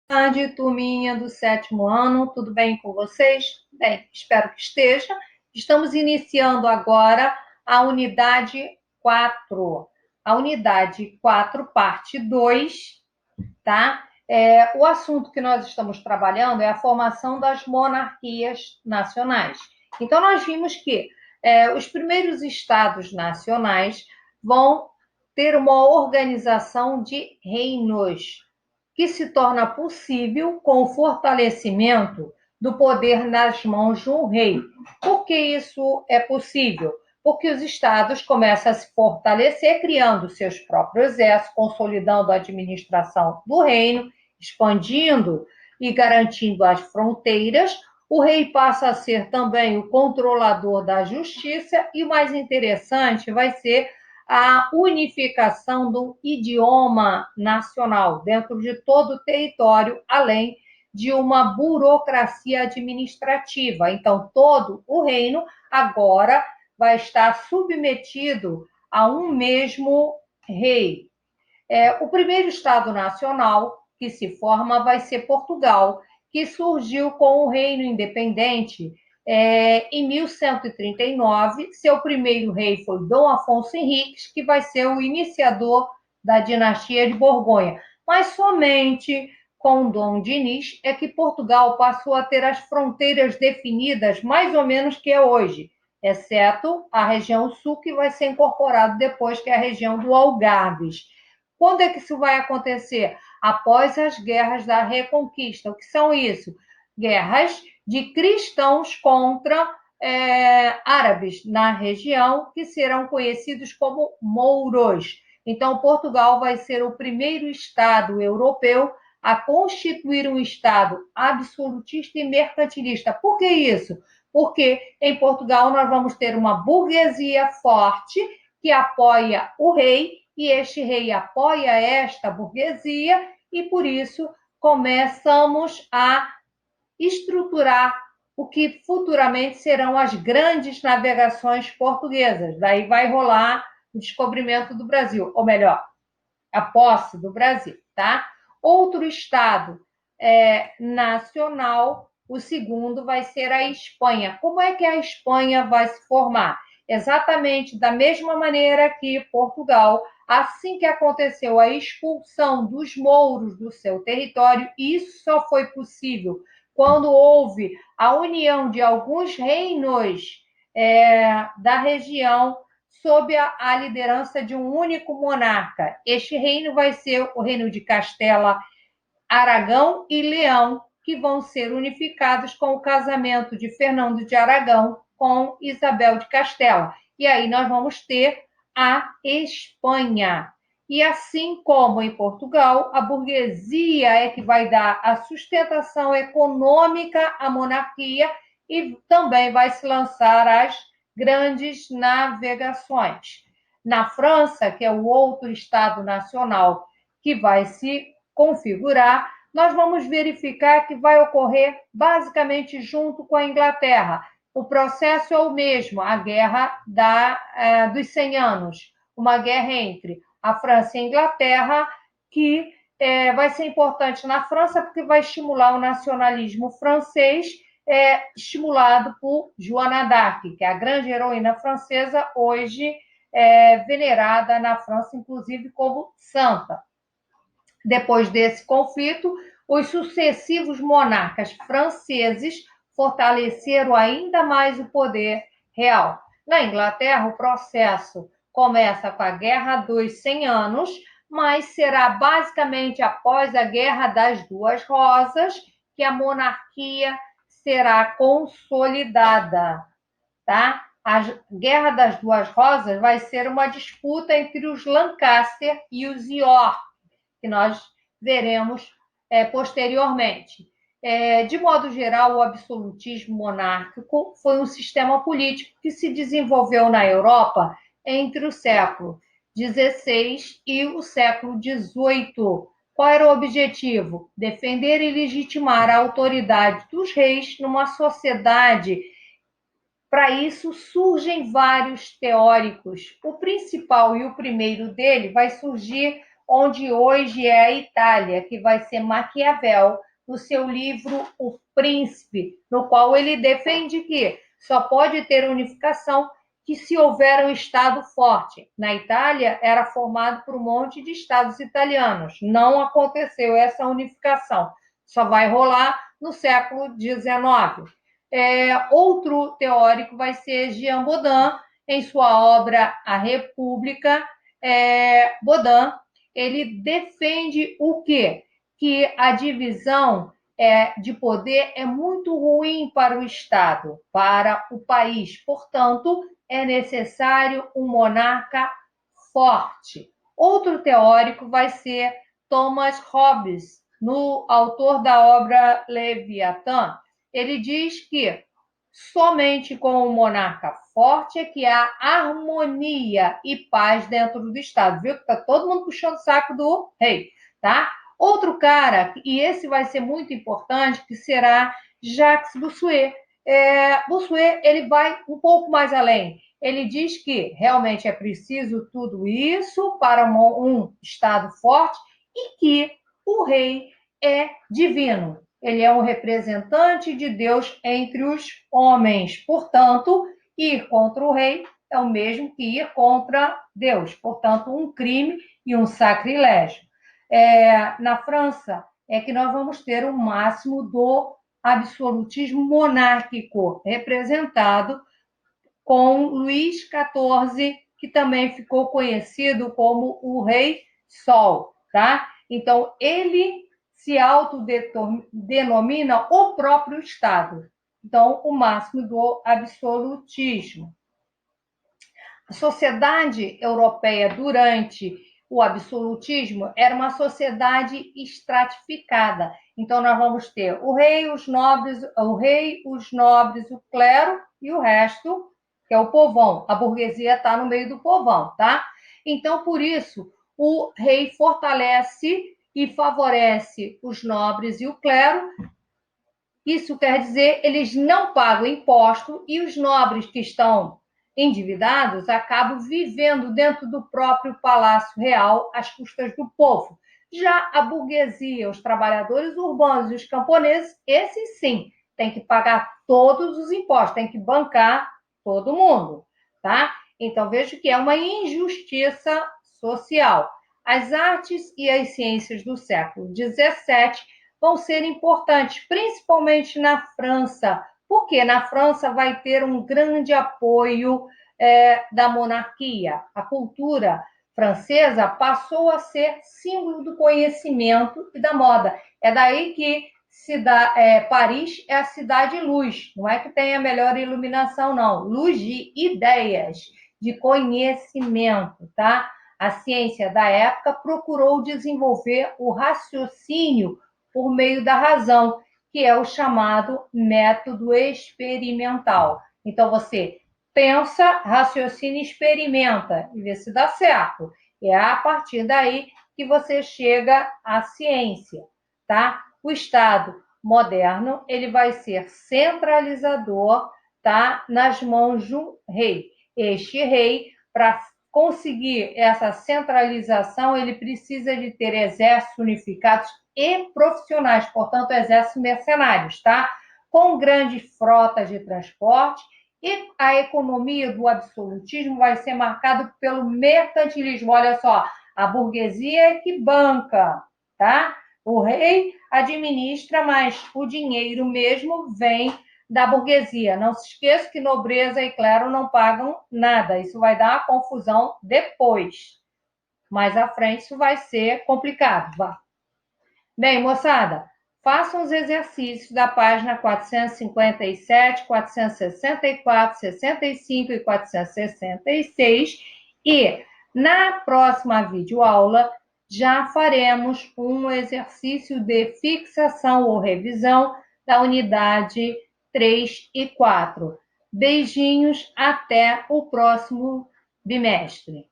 Tarde, turminha do sétimo ano, tudo bem com vocês? Bem, espero que esteja. Estamos iniciando agora a unidade 4. A unidade 4, parte 2, tá? O assunto que nós estamos trabalhando é a formação das monarquias nacionais. Então, nós vimos que os primeiros estados nacionais vão ter uma organização de reinos, que se torna possível com o fortalecimento do poder nas mãos de um rei. Por que isso é possível? Porque os estados começam a se fortalecer, criando seus próprios exércitos, consolidando a administração do reino, expandindo e garantindo as fronteiras. O rei passa a ser também o controlador da justiça e o mais interessante vai ser a unificação do idioma nacional dentro de todo o território, além de uma burocracia administrativa. Então, todo o reino agora vai estar submetido a um mesmo rei. O primeiro Estado nacional que se forma vai ser Portugal, que surgiu com o reino independente em 1139. Seu primeiro rei foi Dom Afonso Henriques, que vai ser o iniciador da dinastia de Borgonha. Mas somente com Dom Dinis é que Portugal passou a ter as fronteiras definidas mais ou menos que é hoje, exceto a região sul, que vai ser incorporada depois, que é a região do Algarves. Quando é que isso vai acontecer? Após as guerras da Reconquista. O que são isso? Guerras de cristãos contra árabes na região, que serão conhecidos como mouros. Então, Portugal vai ser o primeiro Estado europeu a constituir um Estado absolutista e mercantilista. Por que isso? Porque em Portugal nós vamos ter uma burguesia forte que apoia o rei, e este rei apoia esta burguesia, e por isso começamos a estruturar o que futuramente serão as grandes navegações portuguesas. Daí vai rolar o descobrimento do Brasil, ou melhor, a posse do Brasil, tá? Outro estado nacional, o segundo vai ser a Espanha. Como é que a Espanha vai se formar? Exatamente da mesma maneira que Portugal, assim que aconteceu a expulsão dos mouros do seu território, isso só foi possível quando houve a união de alguns reinos da região sob a liderança de um único monarca. Este reino vai ser o reino de Castela, Aragão e Leão, que vão ser unificados com o casamento de Fernando de Aragão com Isabel de Castela. E aí nós vamos ter a Espanha. E assim como em Portugal, a burguesia é que vai dar a sustentação econômica à monarquia e também vai se lançar as grandes navegações. Na França, que é o outro Estado nacional que vai se configurar, nós vamos verificar que vai ocorrer basicamente junto com a Inglaterra. O processo é o mesmo, a guerra dos 100 anos, uma guerra entre a França e a Inglaterra, que vai ser importante na França porque vai estimular o nacionalismo francês, estimulado por Joana d'Arc, que é a grande heroína francesa, hoje venerada na França, inclusive como santa. Depois desse conflito, os sucessivos monarcas franceses fortaleceram ainda mais o poder real. Na Inglaterra, o processo começa com a Guerra dos 100 Anos, mas será basicamente após a Guerra das Duas Rosas que a monarquia será consolidada, tá? A Guerra das Duas Rosas vai ser uma disputa entre os Lancaster e os York, que nós veremos posteriormente. De modo geral, o absolutismo monárquico foi um sistema político que se desenvolveu na Europa entre o século XVI e o século XVIII. Qual era o objetivo? Defender e legitimar a autoridade dos reis numa sociedade. Para isso, surgem vários teóricos. O principal e o primeiro dele vai surgir onde hoje é a Itália, que vai ser Maquiavel, no seu livro O Príncipe, no qual ele defende que só pode ter unificação que se houver um Estado forte. Na Itália, era formado por um monte de estados italianos. Não aconteceu essa unificação. Só vai rolar no século XIX. Outro teórico vai ser Jean Bodin, em sua obra A República. Bodin, ele defende o quê? Que a divisão de poder é muito ruim para o Estado, para o país. Portanto, é necessário um monarca forte. Outro teórico vai ser Thomas Hobbes, no autor da obra Leviatã. Ele diz que somente com um monarca forte é que há harmonia e paz dentro do Estado. Viu que está todo mundo puxando o saco do rei, tá? Outro cara, e esse vai ser muito importante, que será Jacques Bossuet. Bossuet, ele vai um pouco mais além. Ele diz que realmente é preciso tudo isso para um Estado forte e que o rei é divino. Ele é um representante de Deus entre os homens. Portanto, ir contra o rei é o mesmo que ir contra Deus. Portanto, um crime e um sacrilégio. Na França, é que nós vamos ter o máximo do absolutismo monárquico, representado com Luís XIV, que também ficou conhecido como o Rei Sol, tá? Então, ele se autodenomina o próprio Estado. Então, o máximo do absolutismo. A sociedade europeia durante o absolutismo era uma sociedade estratificada. Então, nós vamos ter o rei, os nobres, o clero e o resto, que é o povão. A burguesia está no meio do povão, tá? Então, por isso, o rei fortalece e favorece os nobres e o clero. Isso quer dizer, eles não pagam imposto e os nobres que estão endividados acabam vivendo dentro do próprio Palácio Real às custas do povo. Já a burguesia, os trabalhadores urbanos e os camponeses, esses sim, têm que pagar todos os impostos, têm que bancar todo mundo, tá? Então, vejo que é uma injustiça social. As artes e as ciências do século XVII vão ser importantes, principalmente na França, porque na França vai ter um grande apoio da monarquia. A cultura francesa passou a ser símbolo do conhecimento e da moda. É daí que Paris é a cidade luz. Não é que tenha melhor iluminação, não. Luz de ideias, de conhecimento, tá? A ciência da época procurou desenvolver o raciocínio por meio da razão, que é o chamado método experimental. Então, você pensa, raciocina, experimenta e vê se dá certo. É a partir daí que você chega à ciência, tá? O Estado moderno, ele vai ser centralizador, tá? Nas mãos de um rei. Este rei, para conseguir essa centralização, ele precisa de ter exércitos unificados e profissionais, portanto, exércitos mercenários, tá? Com grandes frotas de transporte, e a economia do absolutismo vai ser marcada pelo mercantilismo. Olha só, a burguesia é que banca, tá? O rei administra, mas o dinheiro mesmo vem da burguesia. Não se esqueça que nobreza e clero não pagam nada. Isso vai dar uma confusão depois. Mais à frente isso vai ser complicado. Bem, moçada, façam os exercícios da página 457, 464, 65 e 466 e na próxima videoaula já faremos um exercício de fixação ou revisão da unidade 3 e 4. Beijinhos, até o próximo bimestre.